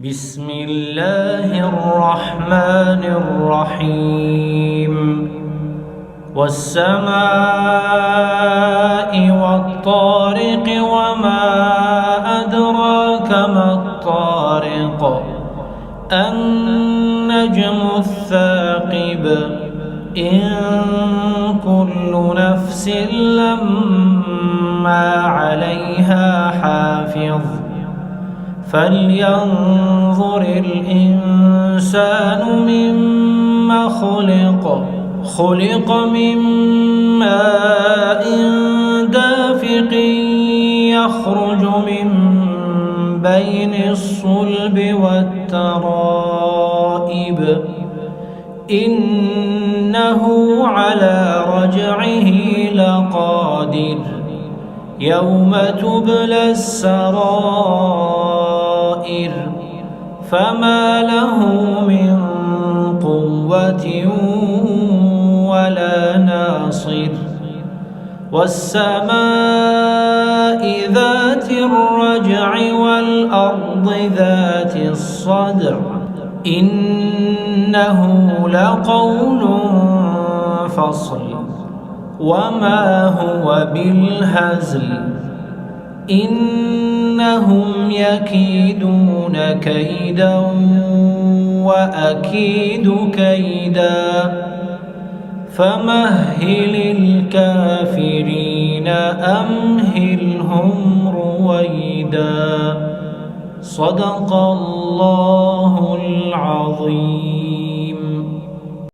بسم الله الرحمن الرحيم والسماء والطارق وما أدراك ما الطارق النجم الثاقب إن كل نفس لما عليها حافظ فلينظر الإنسان مما خلق من ماء دافق يخرج من بين الصلب والترائب إنه على رجعه لقادر يوم تبلى السرائر فما له من قوة ولا ناصر والسماء ذات الرجع والأرض ذات الصدع إنه لقول فصل وما هو بالهزل إنهم يكيدون كيدا وأكيد كيدا فمهل الكافرين أمهلهم رويدا صدق الله العظيم.